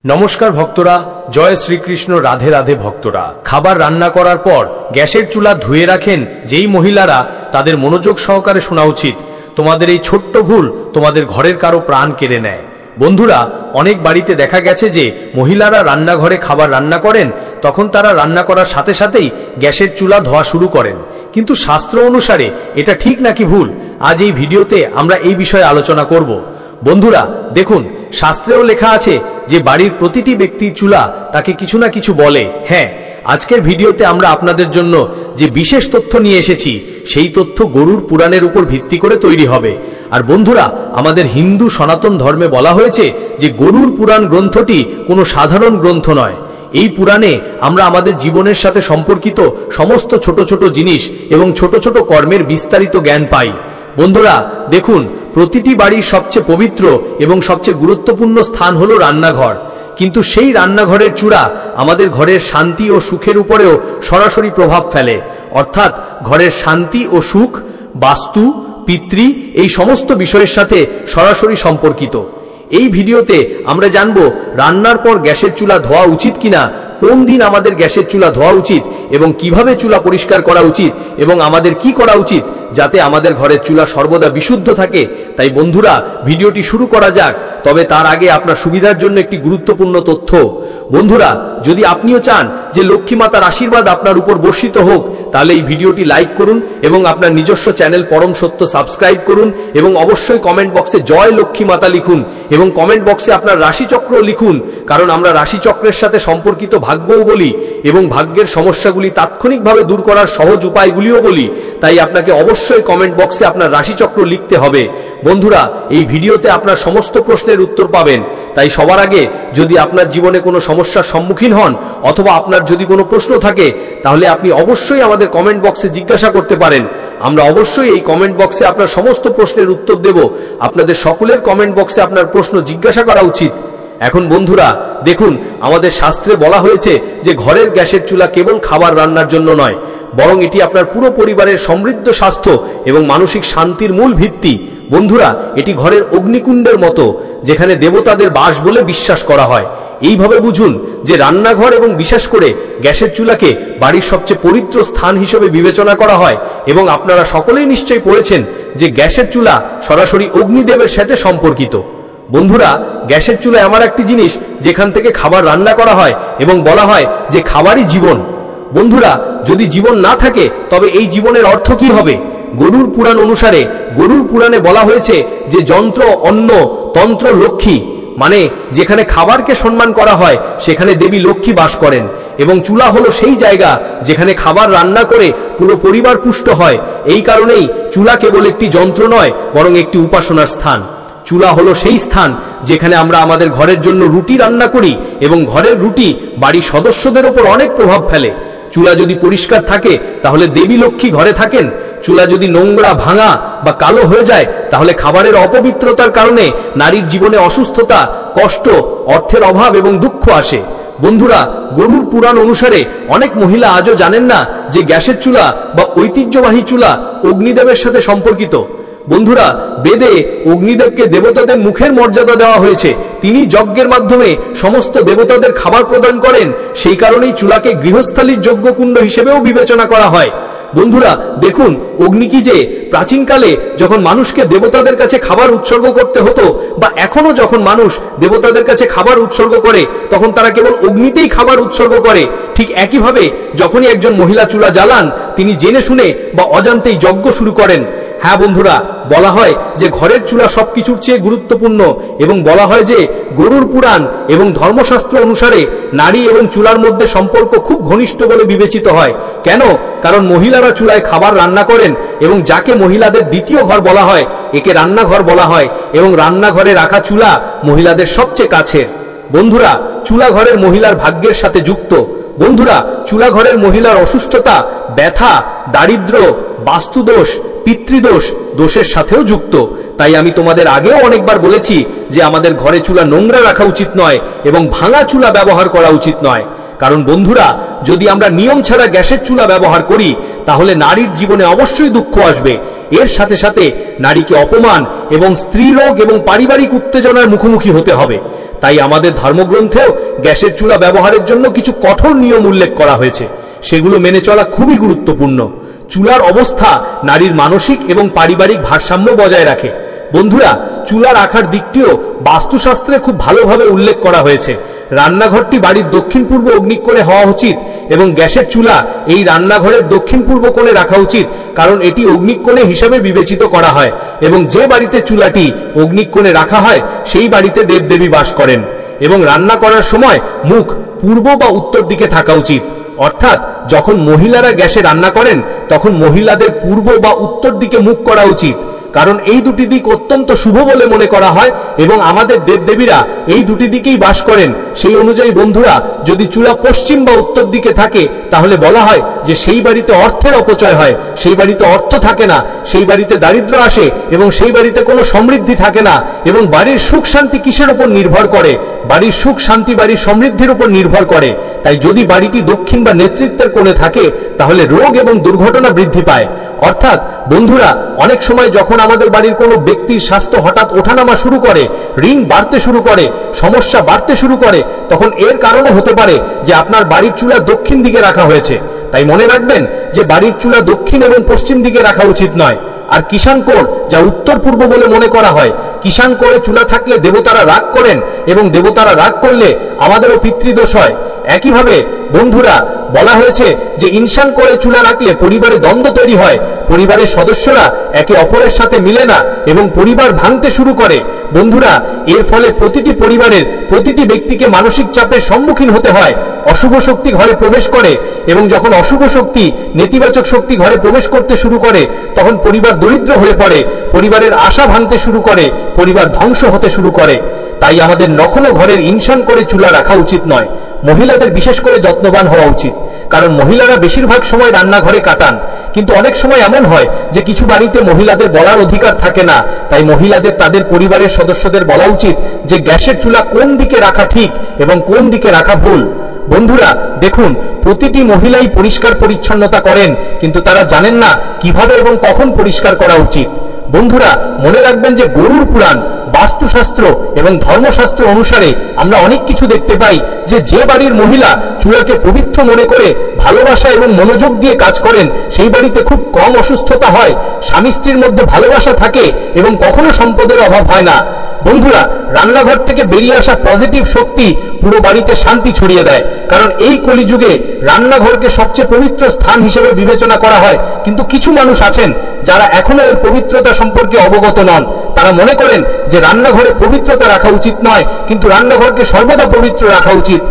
नमस्कार भक्तरा जय श्रीकृष्ण राधे राधे भक्तरा खाबार रान्ना करार पर गैसेर चूला धुए राखें जेई महिलारा तादेर मनोयोग सहकारे शोना उचित तोमादेर एई छोट्ट भूल तोमादेर घरेर कारो प्राण केड़े नेय। बंधुरा अनेक बाड़ीते देखा गेछे जे महिलारा रान्नाघरे खाबार रान्ना करें तखन तारा रान्ना करार साथे साथेई गैसेर चूला धोया शुरू करें, किन्तु शास्त्र अनुसारे एटा ठीक नाकि भूल आज एई भिडियोते आमरा एई विषये आलोचना करब। बंधुरा देखुन शास्त्रेও लेखा आछे जे बाड़ीर प्रतिटी व्यक्तिर चूला ताके किछु ना किछु बोले। हाँ, आजकेर भिडियोते आमरा आपनादेर जन्य जे विशेष तथ्य निये एसेछि सेई तथ्य गरुड़ पुराणेर उपर भित्ति करे तैरी हबे। आर बंधुरा आमादेर हिंदू सनातन धर्मे बला हयेछे जे गरुड़ पुराण ग्रंथटी कोनो साधारण ग्रंथ नय। এই পুরাণে আমরা আমাদের জীবনের সাথে সম্পর্কিত সমস্ত ছোট ছোট জিনিস এবং ছোট ছোট কর্মের বিস্তারিত জ্ঞান পাই। বন্ধুরা দেখুন, প্রতিটি বাড়ির সবচেয়ে পবিত্র এবং সবচেয়ে গুরুত্বপূর্ণ স্থান হলো রান্নাঘর, কিন্তু সেই রান্নাঘরের চূড়া আমাদের ঘরের শান্তি ও সুখের উপরেও সরাসরি প্রভাব ফেলে। অর্থাৎ ঘরের শান্তি ও সুখ, বাস্তু, পিতৃ এই সমস্ত বিষয়ের সাথে সরাসরি সম্পর্কিত। এই ভিডিওতে আমরা জানবো রান্নার পর গ্যাসের চুলা ধোয়া উচিত কিনা, কোন দিন আমাদের গ্যাসের চুলা ধোয়া উচিত এবং কিভাবে চুলা পরিষ্কার করা উচিত এবং আমাদের কি করা উচিত যাতে আমাদের ঘরের চুলা সর্বদা বিশুদ্ধ থাকে। তাই বন্ধুরা ভিডিওটি শুরু করা যাক। তবে তার আগে আপনার সুবিধার জন্য একটি গুরুত্বপূর্ণ তথ্য। বন্ধুরা যদি আপনিও চান যে লক্ষ্মী মাতার আশীর্বাদ আপনার উপর বর্ষিত হোক তাহলে এই ভিডিওটি লাইক করুন এবং আপনার নিজস্ব চ্যানেল পরম সত্য সাবস্ক্রাইব করুন এবং অবশ্যই কমেন্ট বক্সে জয় লক্ষ্মী মাতা লিখুন এবং কমেন্ট বক্সে আপনার রাশিচক্র লিখুন, কারণ আমরা রাশিচক্রের সাথে সম্পর্কিত ভাগ্যও বলি এবং ভাগ্যের সমস্যাগুলি তাৎক্ষণিকভাবে দূর করার সহজ উপায়গুলিও বলি। তাই আপনাকে অবশ্যই কমেন্ট বক্সে আপনার রাশিচক্র লিখতে হবে। বন্ধুরা এই ভিডিওতে আপনার সমস্ত প্রশ্নের উত্তর পাবেন। তাই সবার আগে যদি আপনার জীবনে কোনো সমস্যার সম্মুখীন হন অথবা আপনার যদি কোনো প্রশ্ন থাকে তাহলে আপনি অবশ্যই আমাদের কমেন্ট বক্সে জিজ্ঞাসা করতে পারেন। আমরা অবশ্যই এই কমেন্ট বক্সে আপনার সমস্ত প্রশ্নের উত্তর দেব। আপনাদের সকলের কমেন্ট বক্সে আপনার প্রশ্ন জিজ্ঞাসা করা উচিত। এখন বন্ধুরা দেখুন, আমাদের শাস্ত্রে বলা হয়েছে যে ঘরের গ্যাসের চুলা কেবল খাবার রান্নার জন্য নয়, বরং এটি আপনার পুরো পরিবারের সমৃদ্ধ স্বাস্থ্য এবং মানসিক শান্তির মূল ভিত্তি। বন্ধুরা এটি ঘরের অগ্নিকুণ্ডের মতো, যেখানে দেবতাদের বাস বলে বিশ্বাস করা হয়। এইভাবে বুঝুন যে রান্নাঘর এবং বিশেষ করে গ্যাসের চুলাকে বাড়ির সবচেয়ে পবিত্র স্থান হিসেবে বিবেচনা করা হয় এবং আপনারা সকলেই নিশ্চয়ই পড়েছেন যে গ্যাসের চুলা সরাসরি অগ্নিদেবের সাথে সম্পর্কিত। বন্ধুরা গ্যাসের চুলা এমন একটি জিনিস যেখান থেকে খাবার রান্না করা হয় এবং বলা হয় যে খাবারই জীবন। বন্ধুরা যদি জীবন না থাকে তবে এই জীবনের অর্থ কি হবে? গরুড় পুরাণ অনুসারে গরুড় পুরাণে বলা হয়েছে যে যন্ত্র অন্ন তন্ত্র লক্ষ্মী, মানে যেখানে খাবারকে সম্মান করা হয় সেখানে দেবী লক্ষ্মী বাস করেন এবং চুলা হলো সেই জায়গা যেখানে খাবার রান্না করে পুরো পরিবার পুষ্ট হয়। এই কারণেই চুলা কেবল একটি যন্ত্র নয় বরং একটি উপাসনার স্থান। চুলা হলো সেই স্থান যেখানে আমরা আমাদের ঘরের জন্য রুটি রান্না করি এবং ঘরের রুটি বাড়ির সদস্যদের উপর অনেক প্রভাব ফেলে। চুলা যদি পরিষ্কার থাকে তাহলে দেবী লক্ষ্মী ঘরে থাকেন। চুলা যদি নোংরা, ভাঙা বা কালো হয়ে যায় তাহলে খাবারের অপবিত্রতার কারণে নারীর জীবনে অসুস্থতা, কষ্ট, অর্থের অভাব এবং দুঃখ আসে। বন্ধুরা গরুড় পুরাণ অনুসারে অনেক মহিলা আজও জানেন না যে গ্যাসের চুলা বা ঐতিহ্যবাহী চুলা অগ্নিদেবের সাথে সম্পর্কিত। বন্ধুরা বেদে অগ্নিদেবকে দেবতাদের মুখের মর্যাদা দেওয়া হয়েছে। তিনি যজ্ঞের মাধ্যমে সমস্ত দেবতাদের খাবার প্রদান করেন। সেই কারণেই চুলাকে গৃহস্থালীর যজ্ঞকুণ্ড হিসেবেও বিবেচনা করা হয়। বন্ধুরা দেখুন, অগ্নি কি যে প্রাচীনকালে যখন মানুষকে দেবতাদের কাছে খাবার উৎসর্গ করতে হতো বা এখনো যখন মানুষ দেবতাদের কাছে খাবার উৎসর্গ করে তখন তারা কেবল অগ্নিতেই খাবার উৎসর্গ করে, ঠিক একইভাবে যখনই একজন মহিলা চুলা জ্বালান তিনি জেনে শুনে বা অজান্তেই যজ্ঞ শুরু করেন। হ্যাঁ বন্ধুরা, বলা হয় যে ঘরের চুলা সবকিছুর চেয়ে গুরুত্বপূর্ণ এবং বলা হয় যে গরুড় পুরাণ এবং ধর্মশাস্ত্র অনুসারে নারী এবং চুলার মধ্যে সম্পর্ক খুব ঘনিষ্ঠ বলে বিবেচিত হয়। কেন? কারণ মহিলারা চুলায় খাবার রান্না করেন এবং যাকে মহিলাদের দ্বিতীয় ঘর বলা হয় একে রান্নাঘর বলা হয় এবং রান্নাঘরে রাখা চুলা মহিলাদের সবচেয়ে কাছের। বন্ধুরা চুলা ঘরের মহিলার ভাগ্যের সাথে যুক্ত। বন্ধুরা চুলা ঘরের মহিলার অসুস্থতা, ব্যথা, দারিদ্র, বাস্তুদোষ, পিতৃদোষ দোষের সাথেও যুক্ত। তাই আমি তোমাদের আগেও অনেকবার বলেছি যে আমাদের ঘরে চুলা নোংরা রাখা উচিত নয় এবং ভাঙা চুলা ব্যবহার করা উচিত নয়। কারণ বন্ধুরা যদি আমরা নিয়ম ছাড়া গ্যাসের চুলা ব্যবহার করি তাহলে নারীর জীবনে অবশ্যই দুঃখ আসবে। এর সাথে সাথে নারীকে অপমান এবং স্ত্রী রোগ এবং পারিবারিক উত্তেজনার মুখোমুখি হতে হবে। তাই আমাদের ধর্মগ্রন্থেও গ্যাসের চুলা ব্যবহারের জন্য কিছু কঠোর নিয়ম উল্লেখ করা হয়েছে, সেগুলো মেনে চলা খুবই গুরুত্বপূর্ণ। চুলার অবস্থা নারীর মানসিক এবং পারিবারিক ভারসাম্য বজায় রাখে। বন্ধুরা, চুলা রাখার দিকটিও বাস্তুশাস্ত্রে খুব ভালোভাবে উল্লেখ করা হয়েছে। রান্নাঘরটি বাড়ির দক্ষিণ পূর্ব অগ্নিকোণে হওয়া উচিত এবং গ্যাসের চুলা এই রান্নাঘরের দক্ষিণ পূর্ব কোণে রাখা উচিত, কারণ এটি অগ্নিকোণে হিসাবে বিবেচিত করা হয় এবং যে বাড়িতে চুলাটি অগ্নিকোণে রাখা হয় সেই বাড়িতে দেবদেবী বাস করেন। এবং রান্না করার সময় মুখ পূর্ব বা উত্তর দিকে থাকা উচিত, অর্থাৎ যখন মহিলারা গ্যাসে রান্না করেন তখন মহিলাদের পূর্ব বা উত্তর দিকে মুখ করা উচিত, কারণ এই দুটি দিক অত্যন্ত শুভ বলে মনে করা হয় এবং আমাদের দেবদেবীরা এই দুটি দিকেই বাস করেন। সেই অনুযায়ী বন্ধুরা, যদি চুলা পশ্চিম বা উত্তর দিকে থাকে তাহলে বলা হয় যে সেই বাড়িতে অর্থের অপচয় হয়, সেই বাড়িতে অর্থ থাকে না, সেই বাড়িতে দারিদ্র আসে এবং সেই বাড়িতে কোনো সমৃদ্ধি থাকে না। এবং বাড়ির সুখ শান্তি কিসের উপর নির্ভর করে? বাড়ির সুখ শান্তি বাড়ির সমৃদ্ধির উপর নির্ভর করে। তাই যদি বাড়িটি দক্ষিণ বা নেতৃত্বের কোণে থাকে তাহলে রোগ এবং দুর্ঘটনা বৃদ্ধি পায়। অর্থাৎ বন্ধুরা, অনেক সময় যখন আমাদের বাড়ির কোনো ব্যক্তির স্বাস্থ্য হঠাৎ ওঠানামা শুরু করে, ঋণ বাড়তে শুরু করে, সমস্যা বাড়তে শুরু করে, তখন এর কারণও হতে পারে যে আপনার বাড়ির চুলা দক্ষিণ দিকে রাখা হয়েছে। তাই মনে রাখবেন যে বাড়ির চুলা দক্ষিণ এবং পশ্চিম দিকে রাখা উচিত নয়। আর কিষান কোণ, যা উত্তর পূর্ব বলে মনে করা হয়, কিষান কোণে চুলা থাকলে দেবতারা রাগ করেন এবং দেবতারা রাগ করলে আমাদেরও পিতৃদোষ হয়। একইভাবে বন্ধুরা, বলা হয়েছে যে ঈশান কোণে চুলা রাখলে পরিবারে দ্বন্দ্ব তৈরি হয়, পরিবারের সদস্যরা একে অপরের সাথে মিলে না এবং পরিবার ভাঙতে শুরু করে। বন্ধুরা, এর ফলে প্রতিটি পরিবারের প্রতিটি ব্যক্তিকে মানসিক চাপের সম্মুখীন হতে হয়। অশুভ শক্তি ঘরে প্রবেশ করে এবং যখন অশুভ শক্তি নেতিবাচক শক্তি ঘরে প্রবেশ করতে শুরু করে তখন পরিবার দরিদ্র হয়ে পড়ে, পরিবারের আশা ভাঙতে শুরু করে, পরিবার ধ্বংস হতে শুরু করে। তাই আমাদের কখনো ঘরের ঈশান করে চুলা রাখা উচিত নয়। মহিলাদের বিশেষ করে যত্নবান হওয়া উচিত, কারণ মহিলারা বেশিরভাগ সময় রান্নাঘরে কাটান। কিন্তু অনেক সময় এমন হয় যে কিছু বাড়িতে মহিলাদের বলার অধিকার থাকে না। তাই মহিলাদের তাদের পরিবারের সদস্যদের বলা উচিত যে গ্যাসের চুলা কোন দিকে রাখা ঠিক এবং কোন দিকে রাখা ভুল। বন্ধুরা দেখুন, প্রতিটি মহিলাই পরিষ্কার পরিচ্ছন্নতা করেন, কিন্তু তারা জানেন না কিভাবে এবং কখন পরিষ্কার করা উচিত। বন্ধুরা মনে রাখবেন যে গরুর পুরাণ, বাস্তুশাস্ত্র এবং ধর্মশাস্ত্র অনুসারে আমরা অনেক কিছু দেখতে পাই যে বাড়ির মহিলা চুলাকে পবিত্র মনে করে ভালোবাসা এবং মনোযোগ দিয়ে কাজ করেন সেই বাড়িতে খুব কম অসুস্থতা হয়, স্বামী স্ত্রীর মধ্যে ভালোবাসা থাকে এবং কখনো সম্পদের অভাব হয় না। বন্ধুরা, রান্নাঘর থেকে বেরিয়ে আসা পজিটিভ শক্তি পুরো বাড়িতে শান্তি ছড়িয়ে দেয়, কারণ এই কলিযুগে রান্নাঘরকে সবচেয়ে পবিত্র স্থান হিসেবে বিবেচনা করা হয়। কিন্তু কিছু মানুষ আছেন যারা এখনো এর পবিত্রতা সম্পর্কে অবগত নন। তারা মনে করেন যে রান্নাঘরে পবিত্রতা রাখা উচিত নয়, কিন্তু রান্নাঘরকে সর্বদা পবিত্র রাখা উচিত।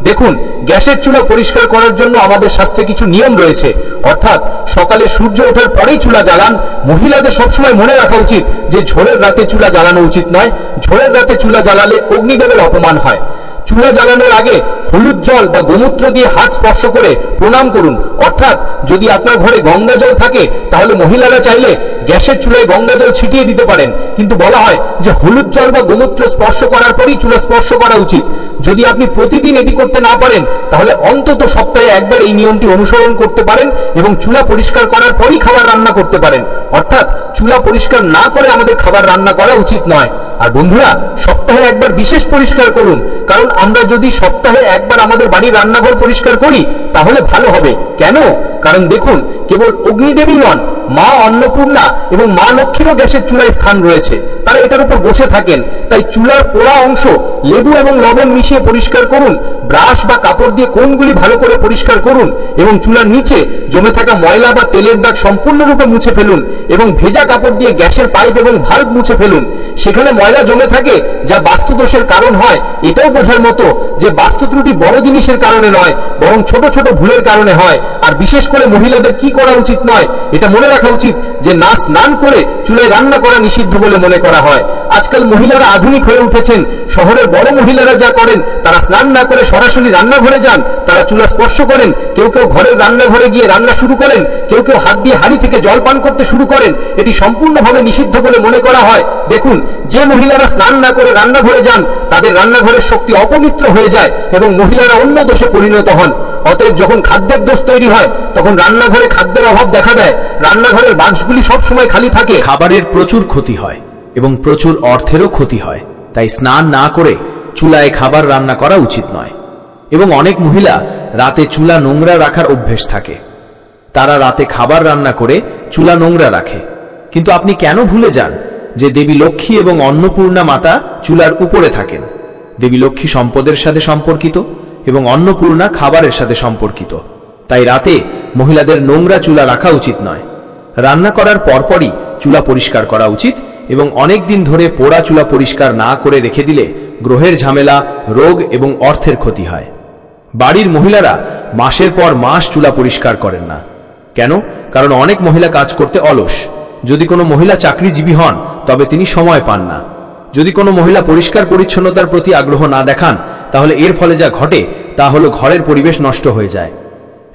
দেখুন, গ্যাসের চুলা পরিষ্কার করার জন্য আমাদের শাস্ত্রে কিছু নিয়ম রয়েছে, অর্থাৎ সকালে সূর্য ওঠার পরেই চুলা জ্বালান। মহিলাদের সবসময় মনে রাখা উচিত যে ঝড়ের রাতে চুলা জ্বালানো উচিত নয়। ঝড়ের রাতে চুলা জ্বালালে অগ্নিদেবের অপমান হয়। চুলা জ্বালানোর আগে হলুদ জল বা গোমূত্র দিয়ে হাত স্পর্শ করে প্রণাম করুন। অর্থাৎ যদি আপনার ঘরে গঙ্গা জল থাকে তাহলে মহিলারা চাইলে গ্যাসের চুলায় গঙ্গা জল ছিটিয়ে দিতে পারেন, কিন্তু বলা হয় যে হলুদ জল বা গোমূত্র স্পর্শ করার পরেই চুলা স্পর্শ করা উচিত। যদি আপনি প্রতিদিন এটি করতে না পারেন তাহলে অন্তত সপ্তাহে একবার এই নিয়মটি অনুসরণ করতে পারেন এবং চুলা পরিষ্কার করার পরই খাবার রান্না করতে পারেন। অর্থাৎ চুলা পরিষ্কার না করে আমাদের খাবার রান্না করা উচিত নয়। আর বন্ধুরা, সপ্তাহে একবার বিশেষ পরিষ্কার করুন, কারণ আমরা যদি সপ্তাহে একবার আমাদের বাড়ির রান্নাঘর পরিষ্কার করি তাহলে ভালো হবে। কেন? কারণ দেখুন, কেবল অগ্নিদেবী নন, মা অন্নপূর্ণা এবং মা লক্ষ্মীরও গ্যাসের চুলায় স্থান রয়েছে। তারা এটার উপর বসে থাকেন। তাই চুলার পোড়া অংশ লেবু এবং লবণ মিশিয়ে পরিষ্কার করুন। ব্রাশ বা কাপড় দিয়ে কোণগুলি ভালো করে পরিষ্কার করুন এবং চুলার নিচে জমে থাকা ময়লা বা তেলের দাগ সম্পূর্ণরূপে মুছে ফেলুন এবং ভেজা কাপড় দিয়ে গ্যাসের পাইপ এবং ভাল্ব মুছে ফেলুন। সেখানে ময়লা জমে থাকে যা বাস্তুদোষের কারণ হয়। এটাও বোঝার মতো যে বাস্তু ত্রুটি বড় জিনিসের কারণে নয়, বরং ছোট ছোট ভুলের কারণে হয়। আর বিশেষ করে মহিলাদের কি করা উচিত নয়, এটা মনে রাখা উচিত যে না স্নান করে চুলায় রান্না করা নিষিদ্ধ বলে মনে করা হয়। আজকাল মহিলারা আধুনিক হয়ে উঠেছেন। শহরের বড় মহিলারা যা করেন, তারা স্নান না করে সরাসরি রান্নাঘরে যান, তারা চুলা স্পর্শ করেন, কেউ কেউ ঘরের রান্নাঘরে গিয়ে রান্না শুরু করেন, কেউ কেউ হাত দিয়ে হাঁড়ি থেকে জল পান করতে শুরু করেন। এটি সম্পূর্ণভাবে নিষিদ্ধ বলে মনে করা হয়। দেখুন, যে মহিলারা স্নান না করে রান্নাঘরে যান তাদের রান্নাঘরের শক্তি অপবিত্র হয়ে যায় এবং মহিলারা অন্য দোষে পরিণত হন। অতএব যখন খাদ্যের দোষ তৈরি হয় তখন রান্নাঘরে খাদ্যের অভাব দেখা দেয়। রান্নাঘরের বাক্সগুলি সবসময় খালি থাকে, খাবারের প্রচুর ক্ষতি হয় এবং প্রচুর অর্থেরও ক্ষতি হয়। তাই স্নান না করে রান্নাঘরে প্রবেশ করা উচিত নয়। চুলায় খাবার রান্না করা উচিত নয়। এবং অনেক মহিলা রাতে চুলা নোংরা রাখার অভ্যেস থাকে। তারা রাতে খাবার রান্না করে চুলা নোংরা রাখে। কিন্তু আপনি কেন ভুলে যান যে দেবী লক্ষ্মী এবং অন্নপূর্ণা মাতা চুলার উপরে থাকেন? দেবী লক্ষ্মী সম্পদের সাথে সম্পর্কিত এবং অন্নপূর্ণা খাবারের সাথে সম্পর্কিত। তাই রাতে মহিলাদের নোংরা চুলা রাখা উচিত নয়। রান্না করার পরপরই চুলা পরিষ্কার করা উচিত এবং অনেক দিন ধরে পোড়া চুলা পরিষ্কার না করে রেখে দিলে গ্রহের ঝামেলা, রোগ এবং অর্থের ক্ষতি হয়। বাড়ির মহিলারা মাসের পর মাস চুলা পরিষ্কার করেন না। কেন? কারণ অনেক মহিলা কাজ করতে অলস। যদি কোনো মহিলা চাকরিজীবী হন তবে তিনি সময় পান না। যদি কোনো মহিলা পরিষ্কার পরিচ্ছন্নতার প্রতি আগ্রহ না দেখান তাহলে এর ফলে যা ঘটে তা হলো ঘরের পরিবেশ নষ্ট হয়ে যায়।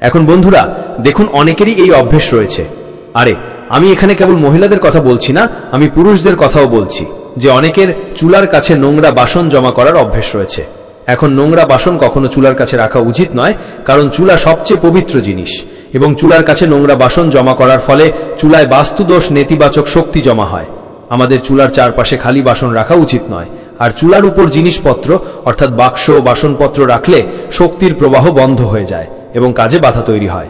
এখন বন্ধুরা দেখুন, অনেকেরই এই অভ্যেস রয়েছে। আরে আমি এখানে কেবল মহিলাদের কথা বলছি না, আমি পুরুষদের কথাও বলছি যে অনেকের চুলার কাছে নোংরা বাসন জমা করার অভ্যেস রয়েছে। এখন নোংরা বাসন কখনো চুলার কাছে রাখা উচিত নয়, কারণ চুলা সবচেয়ে পবিত্র জিনিস এবং চুলার কাছে নোংরা বাসন জমা করার ফলে চুলায় বাস্তুদোষ, নেতিবাচক শক্তি জমা হয়। আমাদের চুলার চারপাশে খালি বাসন রাখা উচিত নয়। আর চুলার উপর জিনিসপত্র অর্থাৎ বাক্স, বাসনপত্র রাখলে শক্তির প্রবাহ বন্ধ হয়ে যায় এবং কাজে বাধা তৈরি হয়।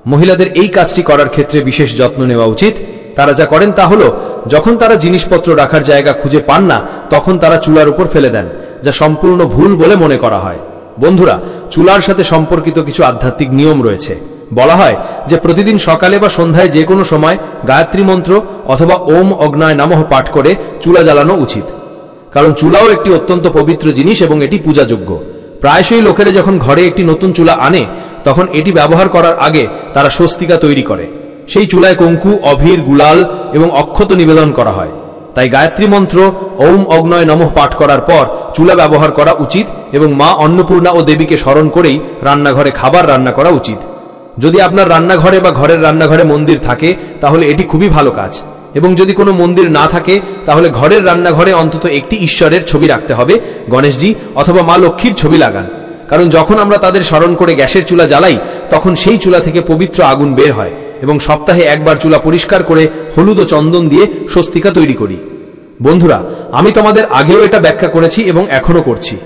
মহিলাদের এই কাজটি করার ক্ষেত্রে বিশেষ যত্ন নেওয়া উচিত। তারা যা করেন তা হলো, যখন তারা জিনিসপত্র রাখার জায়গা খুঁজে পান না তখন তারা চুলার উপর ফেলে দেন, যা সম্পূর্ণ ভুল বলে মনে করা হয়। বন্ধুরা, চুলার সাথে সম্পর্কিত কিছু আধ্যাত্মিক নিয়ম রয়েছে। বলা হয় যে প্রতিদিন সকালে বা সন্ধ্যায় যে কোনো সময় গায়ত্রী মন্ত্র অথবা ওম অগ্নয় নমঃ পাঠ করে চুলা জ্বালানো উচিত। কারণ চুলাও একটি অত্যন্ত পবিত্র জিনিস এবং এটি পূজাযোগ্য। প্রায়শই লোকেরা যখন ঘরে একটি নতুন চুলা আনে তখন এটি ব্যবহার করার আগে তারা স্বস্তিকা তৈরি করে। সেই চুলায় কুঙ্কু, অভির, গুলাল এবং অক্ষত নিবেদন করা হয়। তাই গায়ত্রী মন্ত্র ওম অগ্নয় নমঃ পাঠ করার পর চুলা ব্যবহার করা উচিত এবং মা অন্নপূর্ণা ও দেবীকে স্মরণ করেই রান্নাঘরে খাবার রান্না করা উচিত। যদি আপনার রান্নাঘরে বা ঘরের রান্নাঘরে মন্দির থাকে তাহলে এটি খুবই ভালো কাজ, এবং যদি কোনো মন্দির না থাকে তাহলে ঘরের রান্নাঘরে অন্তত একটি ঈশ্বরের ছবি রাখতে হবে। গণেশজি অথবা মা লক্ষ্মীর ছবি লাগান, কারণ যখন আমরা তাদের স্মরণ করে গ্যাসের চুলা জ্বালাই তখন সেই চুলা থেকে পবিত্র আগুন বের হয় এবং সপ্তাহে একবার চুলা পরিষ্কার করে হলুদ ও চন্দন দিয়ে স্বস্তিকা তৈরি করি। বন্ধুরা, আমি তোমাদের আগেও এটা ব্যাখ্যা করেছি এবং এখনো করছি।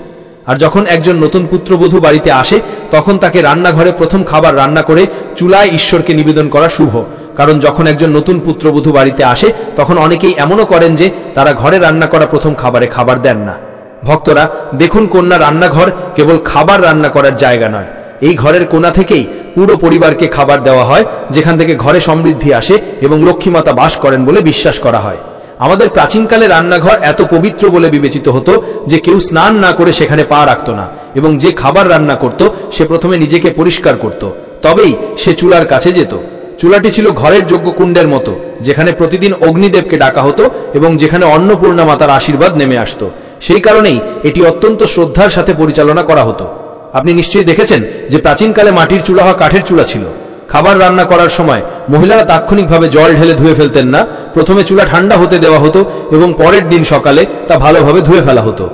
আর যখন একজন নতুন পুত্রবধূ বাড়িতে আসে তখন তাকে রান্নাঘরে প্রথম খাবার রান্না করে চুলায় ঈশ্বরকে নিবেদন করা শুভ। কারণ যখন একজন নতুন পুত্রবধূ বাড়িতে আসে তখন অনেকেই এমনও করেন যে তারা ঘরে রান্না করা প্রথম খাবারে খাবার দেন না। ভক্তরা দেখুন, কন্যা রান্নাঘর কেবল খাবার রান্না করার জায়গা নয়। এই ঘরের কোণা থেকেই পুরো পরিবারকে খাবার দেওয়া হয়, যেখান থেকে ঘরে সমৃদ্ধি আসে এবং লক্ষ্মীমাতা বাস করেন বলে বিশ্বাস করা হয়। আমাদের প্রাচীনকালে রান্নাঘর এত পবিত্র বলে বিবেচিত হতো যে কেউ স্নান না করে সেখানে পা রাখত না, এবং যে খাবার রান্না করত সে প্রথমে নিজেকে পরিষ্কার করত, তবেই সে চুলার কাছে যেত। চুলাটি ছিল ঘরের যজ্ঞকুণ্ডের মতো, যেখানে প্রতিদিন অগ্নিদেবকে ডাকা হতো এবং যেখানে অন্নপূর্ণা মাতার আশীর্বাদ নেমে আসতো। সেই কারণেই এটি অত্যন্ত শ্রদ্ধার সাথে পরিচালনা করা হতো। আপনি নিশ্চয়ই দেখেছেন যে প্রাচীনকালে মাটির চুলা বা কাঠের চুলা ছিল। খাবার রান্না করার সময় মহিলারা তাৎক্ষণিকভাবে জল ঢেলে ধুয়ে ফেলতেন না। প্রথমে চুলা ঠান্ডা হতে দেওয়া হতো এবং পরের দিন সকালে তা ভালোভাবে ধুয়ে ফেলা হতো।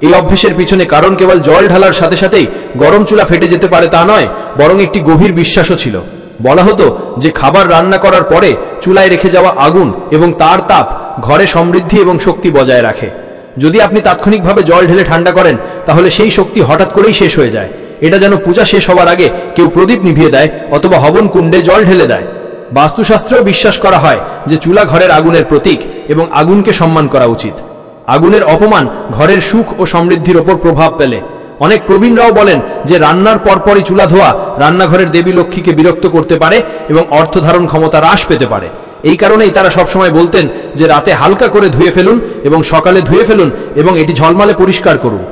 এই অভ্যেসের পিছনে কারণ কেবল জল ঢালার সাথে সাথেই গরম চুলা ফেটে যেতে পারে তা নয়, বরং একটি গভীর বিশ্বাসও ছিল। বলা হতো যে খাবার রান্না করার পরে চুলায় রেখে যাওয়া আগুন এবং তার তাপ ঘরে সমৃদ্ধি এবং শক্তি বজায় রাখে। যদি আপনি তাৎক্ষণিকভাবে জল ঢেলে ঠান্ডা করেন তাহলে সেই শক্তি হঠাৎ করেই শেষ হয়ে যায়। এটা যেন পূজা শেষ হওয়ার আগে কেউ প্রদীপ নিভিয়ে দেয় অথবা হবন কুণ্ডে জল ঢেলে দেয়। বাস্তুশাস্ত্রেও বিশ্বাস করা হয় যে চুলা ঘরের আগুনের প্রতীক এবং আগুনকে সম্মান করা উচিত। আগুনের অপমান ঘরের সুখ ও সমৃদ্ধির ওপর প্রভাব ফেলে। অনেক প্রবীণরাও বলেন যে রান্নার পরপরই চুলা ধোয়া রান্নাঘরের দেবী লক্ষ্মীকে বিরক্ত করতে পারে এবং অর্থ ধারণ ক্ষমতা হ্রাস পেতে পারে। এই কারণেই তারা সবসময় বলতেন যে রাতে হালকা করে ধুয়ে ফেলুন এবং সকালে ধুয়ে ফেলুন এবং এটি ঝলমালে পরিষ্কার করুন।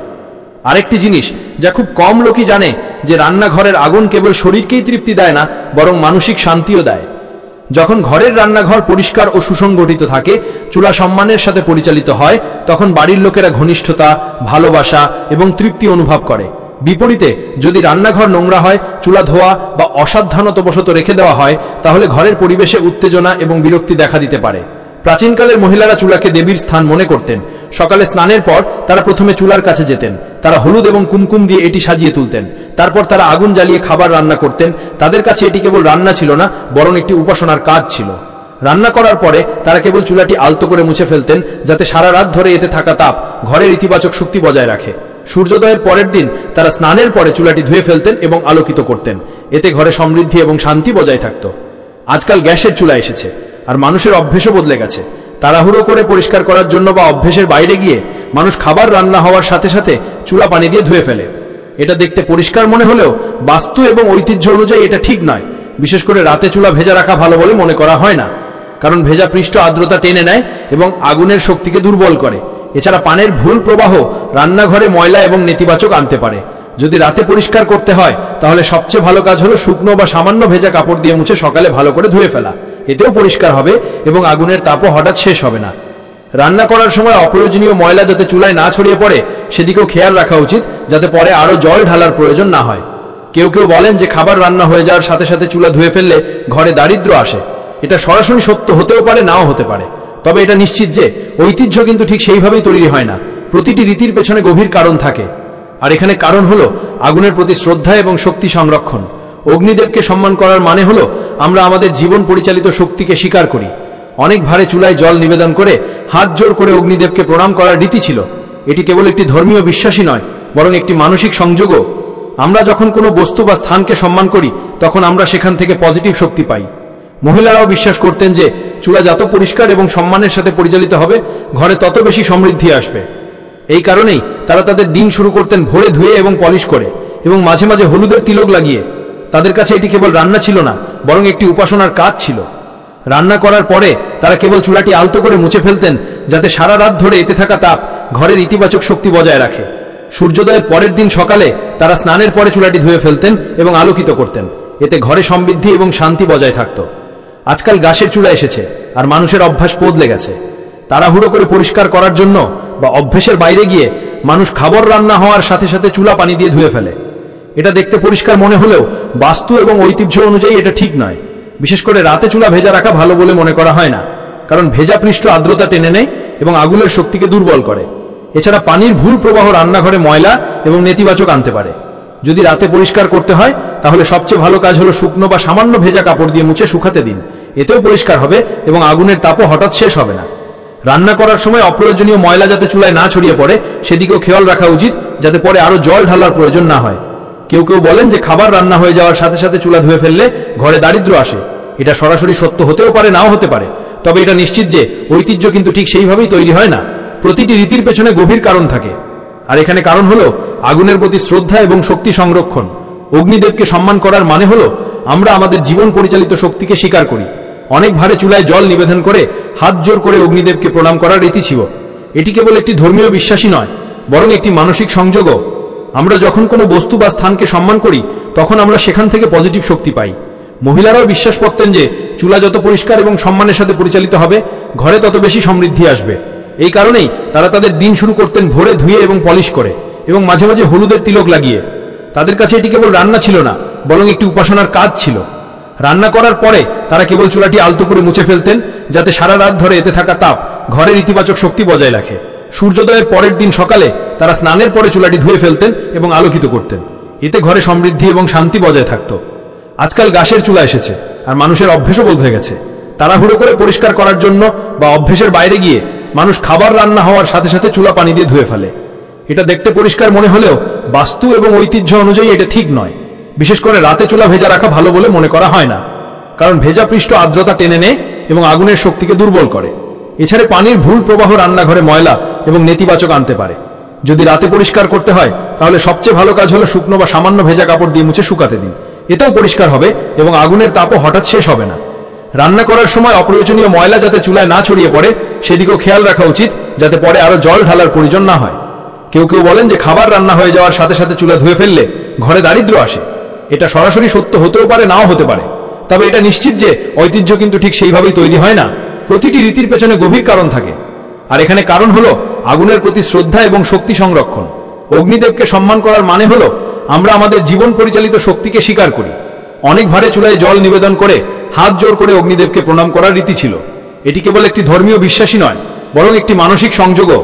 আরেকটি জিনিস যা খুব কম লোকই জানে, যে রান্নাঘরের আগুন কেবল শরীরকেই তৃপ্তি দেয় না, বরং মানসিক শান্তিও দেয়। যখন ঘরের রান্নাঘর পরিষ্কার ও সুসংগঠিত থাকে, চুলা সম্মানের সাথে পরিচালিত হয়, তখন বাড়ির লোকেরা ঘনিষ্ঠতা, ভালোবাসা এবং তৃপ্তি অনুভব করে। বিপরীতে যদি রান্নাঘর নোংরা হয়, চুলা ধোয়া বা অসাবধানতাবশত রেখে দেওয়া হয়, তাহলে ঘরের পরিবেশে উত্তেজনা এবং বিরক্তি দেখা দিতে পারে। প্রাচীনকালের মহিলারা চুলাকে দেবীর স্থান মনে করতেন। সকালে স্নানের পর তারা প্রথমে চুলার কাছে যেতেন। তারা হলুদ এবং কুমকুম দিয়ে এটি সাজিয়ে তুলতেন। তারপর তারা আগুন জ্বালিয়ে খাবার রান্না করতেন। তাদের কাছে এটি কেবল রান্না ছিল না, বরং একটি উপাসনার কাজ ছিল। রান্না করার পরে তারা কেবল চুলাটি আলতো করে মুছে ফেলতেন, যাতে সারা রাত ধরে এতে থাকা তাপ ঘরের ইতিবাচক শক্তি বজায় রাখে। সূর্যোদয়ের পরের দিন তারা স্নানের পরে চুলাটি ধুয়ে ফেলতেন এবং আলোকিত করতেন। এতে ঘরে সমৃদ্ধি এবং শান্তি বজায় থাকত। আজকাল গ্যাসের চুলা এসেছে, আর মানুষের অভ্যেসও বদলে গেছে। তাড়াহুড়ো করে পরিষ্কার করার জন্য বা অভ্যেসের বাইরে গিয়ে মানুষ খাবার রান্না হওয়ার সাথে সাথে চুলা পানি দিয়ে ধুয়ে ফেলে। এটা দেখতে পরিষ্কার মনে হলেও বাস্তু এবং ঐতিহ্য অনুযায়ী এটা ঠিক নয়। বিশেষ করে রাতে চুলা ভেজা রাখা ভালো বলে মনে করা হয় না, কারণ ভেজা পৃষ্ঠ আর্দ্রতা টেনে নেয় এবং আগুনের শক্তিকে দুর্বল করে। এছাড়া পানির ভুল প্রবাহ রান্নাঘরে ময়লা এবং নেতিবাচক আনতে পারে। যদি রাতে পরিষ্কার করতে হয় তাহলে সবচেয়ে ভালো কাজ হলো শুকনো বা সামান্য ভেজা কাপড় দিয়ে মুছে সকালে ভালো করে ধুয়ে ফেলা। এতেও পরিষ্কার হবে এবং আগুনের তাপও হঠাৎ শেষ হবে না। রান্না করার সময় অপ্রয়োজনীয় ময়লা যাতে চুলায় না ছড়িয়ে পড়ে সেদিকেও খেয়াল রাখা উচিত, যাতে পরে আরো জল ঢালার প্রয়োজন না হয়। কেউ কেউ বলেন যে খাবার রান্না হয়ে যাওয়ার সাথে সাথে চুলা ধুয়ে ফেললে ঘরে দারিদ্র আসে। এটা সরাসরি সত্য হতেও পারে, নাও হতে পারে। তবে এটা নিশ্চিত যে ঐতিহ্য কিন্তু ঠিক সেইভাবেই তৈরি হয় না। প্রতিটি রীতির পেছনে গভীর কারণ থাকে, আর এখানে কারণ হলো আগুনের প্রতি শ্রদ্ধা এবং শক্তি সংরক্ষণ। অগ্নিদেবকে সম্মান করার মানে হলো আমরা আমাদের জীবন পরিচালিত শক্তিকে স্বীকার করি। অনেক ভারে চুলায় জল নিবেদন করে হাত জোর করে অগ্নিদেবকে প্রণাম করার রীতি ছিল। এটি কেবল একটি ধর্মীয় বিশ্বাসই নয়, বরং একটি মানসিক সংযোগও। আমরা যখন কোনো বস্তু বা স্থানকে সম্মান করি তখন আমরা সেখান থেকে পজিটিভ শক্তি পাই। মহিলারাও বিশ্বাস করতেন যে চুলা যত পরিষ্কার এবং সম্মানের সাথে পরিচালিত হবে ঘরে তত বেশি সমৃদ্ধি আসবে। এই কারণেই তারা তাদের দিন শুরু করতেন ভোরে ধুয়ে এবং পলিশ করে, এবং মাঝে মাঝে হলুদের তিলক লাগিয়ে। তাদের কাছে এটি কেবল রান্না ছিল না, বরং একটি উপাসনার কাজ ছিল। রান্না করার পরে তারা কেবল চুলাটি আলতো করে মুছে ফেলতেন, যাতে সারা রাত ধরে এতে থাকা তাপ ঘরের ইতিবাচক শক্তি বজায় রাখে। সূর্যোদয়ের পরের দিন সকালে তারা স্নানের পরে চুলাটি ধুয়ে ফেলতেন এবং আলোকিত করতেন। এতে ঘরে সমৃদ্ধি এবং শান্তি বজায় থাকত। আজকাল গ্যাসের চুলা এসেছে, আর মানুষের অভ্যাস বদলে গেছে। তাড়াহুড়ো করে পরিষ্কার করার জন্য বা অভ্যেসের বাইরে গিয়ে মানুষ খাবার রান্না হওয়ার সাথে সাথে চুলা পানি দিয়ে ধুয়ে ফেলে। এটা দেখতে পরিষ্কার মনে হলেও বাস্তু এবং ঐতিহ্য অনুযায়ী এটা ঠিক নয়। বিশেষ করে রাতে চুলা ভেজা রাখা ভালো বলে মনে করা হয় না, কারণ ভেজা পৃষ্ঠ আর্দ্রতা টেনে নেয় এবং আগুনের শক্তিকে দুর্বল করে। এছাড়া পানির ভুল প্রবাহ রান্নাঘরে ময়লা এবং নেতিবাচক আনতে পারে। যদি রাতে পরিষ্কার করতে হয় তাহলে সবচেয়ে ভালো কাজ হলো শুকনো বা সামান্য ভেজা কাপড় দিয়ে মুছে শুকাতে দিন। এতেও পরিষ্কার হবে এবং আগুনের তাপও হঠাৎ শেষ হবে না। রান্না করার সময় অপ্রয়োজনীয় ময়লা যাতে চুলায় না ছড়িয়ে পড়ে সেদিকেও খেয়াল রাখা উচিত, যাতে পরে আরো জল ঢালার প্রয়োজন না হয়। কেউ কেউ বলেন যে খাবার রান্না হয়ে যাওয়ার সাথে সাথে চুলা ধুয়ে ফেললে ঘরে দারিদ্র আসে। এটা সরাসরি সত্য হতেও পারে, নাও হতে পারে। তবে এটা নিশ্চিত যে ঐতিহ্য কিন্তু ঠিক সেইভাবেই তৈরি হয় না। প্রতিটি রীতির পেছনে গভীর কারণ থাকে, আর এখানে কারণ হলো আগুনের প্রতি শ্রদ্ধা এবং শক্তি সংরক্ষণ। অগ্নিদেবকে সম্মান করার মানে হলো আমরা আমাদের জীবন পরিচালিত শক্তিকে স্বীকার করি। অনেক ভারে চুলায় জল নিবেদন করে হাত জোর করে অগ্নিদেবকে প্রণাম করার রীতি ছিল। এটি কেবল একটি ধর্মীয় বিশ্বাসই নয়, বরং একটি মানসিক সংযোগও। আমরা যখন কোনো বস্তু বা স্থানকে সম্মান করি তখন আমরা সেখান থেকে পজিটিভ শক্তি পাই। মহিলারাও বিশ্বাস করতেন যে চুলা যত পরিষ্কার এবং সম্মানের সাথে পরিচালিত হবে ঘরে তত বেশি সমৃদ্ধি আসবে। এই কারণেই তারা তাদের দিন শুরু করতেন ভোরে ধুয়ে এবং পলিশ করে, এবং মাঝে মাঝে হলুদের তিলক লাগিয়ে। তাদের কাছে এটি কেবল রান্না ছিল না, বরং একটি উপাসনার কাজ ছিল। রান্না করার পরে তারা কেবল চুলাটি আলতো করে মুছে ফেলতেন, যাতে সারা রাত ধরে এতে থাকা তাপ ঘরের ইতিবাচক শক্তি বজায় রাখে। সূর্যোদয়ের পরের দিন সকালে তারা স্নানের পরে চুলাটি ধুয়ে ফেলতেন এবং আলোকিত করতেন। এতে ঘরে সমৃদ্ধি এবং শান্তি বজায় থাকত। আজকাল গ্যাসের চুলা এসেছে, আর মানুষের অভ্যেসও বদলে গেছে। তাড়াহুড়ো করে পরিষ্কার করার জন্য বা অভ্যেসের বাইরে গিয়ে মানুষ খাবার রান্না হওয়ার সাথে সাথে চুলা পানি দিয়ে ধুয়ে ফেলে। এটা দেখতে পরিষ্কার মনে হলেও বাস্তু এবং ঐতিহ্য অনুযায়ী এটা ঠিক নয়। বিশেষ করে রাতে চুলা ভেজা রাখা ভালো বলে মনে করা হয় না, কারণ ভেজা পৃষ্ঠ আর্দ্রতা টেনে নেয় এবং আগুনের শক্তিকে দুর্বল করে। এছাড়া পানির ভুল প্রবাহ রান্নাঘরে ময়লা এবং নেতিবাচক আনতে পারে। যদি রাতে পরিষ্কার করতে হয় তাহলে সবচেয়ে ভালো কাজ হলো শুকনো বা সামান্য ভেজা কাপড় দিয়ে মুছে শুকাতে দিন। এতেও পরিষ্কার হবে এবং আগুনের তাপও হঠাৎ শেষ হবে না। রান্না করার সময় অপ্রয়োজনীয় ময়লা যাতে চুলায় না ছড়িয়ে পড়ে সেদিকেও খেয়াল রাখা উচিত, যাতে পরে আরো জল ঢালার প্রয়োজন না হয়। কেউ কেউ বলেন যে খাবার রান্না হয়ে যাওয়ার সাথে সাথে চুলা ধুয়ে ফেললে ঘরে দারিদ্র আসে। এটা সরাসরি সত্য হতেও পারে, নাও হতে পারে। তবে এটা নিশ্চিত যে ঐতিহ্য কিন্তু ঠিক সেইভাবেই তৈরি হয় না। প্রতিটি রীতির পেছনে গভীর কারণ থাকে, আর এখানে কারণ হলো আগুনের প্রতি শ্রদ্ধা এবং শক্তি সংরক্ষণ। অগ্নিদেবকে সম্মান করার মানে হলো আমরা আমাদের জীবন পরিচালিত শক্তিকে স্বীকার করি। অনেক ভারে চুলায় জল নিবেদন করে হাত জোর করে অগ্নিদেবকে প্রণাম করার রীতি ছিল। এটি কেবল একটি ধর্মীয় বিশ্বাসই নয়, বরং একটি মানসিক সংযোগও।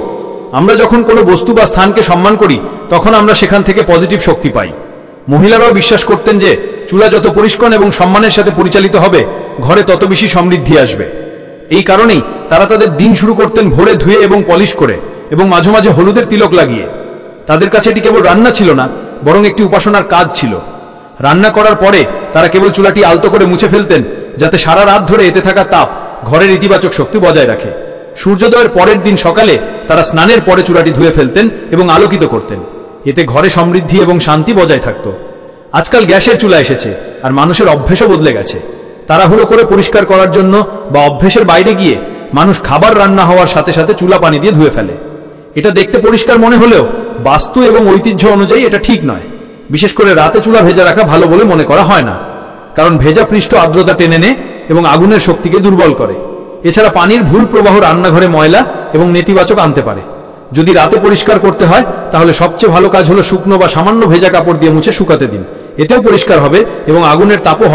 আমরা যখন কোনো বস্তু বা স্থানকে সম্মান করি তখন আমরা সেখান থেকে পজিটিভ শক্তি পাই। মহিলারাও বিশ্বাস করতেন যে চুলা যত পরিষ্কার এবং সম্মানের সাথে পরিচালিত হবে ঘরে তত বেশি সমৃদ্ধি আসবে। এই কারণেই তারা তাদের দিন শুরু করতেন ভোরে ধুয়ে এবং পলিশ করে, এবং মাঝে মাঝে হলুদের তিলক লাগিয়ে। তাদের কাছে এটি কেবল রান্না ছিল না, বরং একটি উপাসনার কাজ ছিল। রান্না করার পরে তারা কেবল চুলাটি আলতো করে মুছে ফেলতেন, যাতে সারা রাত ধরে এতে থাকা তাপ ঘরের ইতিবাচক শক্তি বজায় রাখে। সূর্যোদয়ের পরের দিন সকালে তারা স্নানের পরে চুলাটি ধুয়ে ফেলতেন এবং আলোকিত করতেন। এতে ঘরে সমৃদ্ধি এবং শান্তি বজায় থাকত। আজকাল গ্যাসের চুলা এসেছে, আর মানুষের অভ্যেসও বদলে গেছে। তাড়াহুড়ো করে পরিষ্কার করার জন্য বা অভ্যেসের বাইরে গিয়ে মানুষ খাবার রান্না হওয়ার সাথে সাথে চুলা পানি দিয়ে ধুয়ে ফেলে। এটা দেখতে পরিষ্কার মনে হলেও বাস্তু এবং ঐতিহ্য অনুযায়ী এটা ঠিক নয়। বিশেষ করে রাতে চুলা ভেজা রাখা ভালো বলে মনে করা হয় না, কারণ ভেজা পৃষ্ঠ আর্দ্রতা টেনে নেয় এবং আগুনের শক্তিকে দুর্বল করে। এছাড়া পানির ভুল প্রবাহ রান্নাঘরে ময়লা এবং নেতিবাচক আনতে পারে। যদি রাতে পরিষ্কার করতে হয়, তাহলে সবচেয়ে ভালো কাজ হলো শুকনো বা সামান্য ভেজা কাপড় দিয়ে মুছে শুকাতে দিন। এতেও পরিষ্কার হবে এবং আগুনের তাপও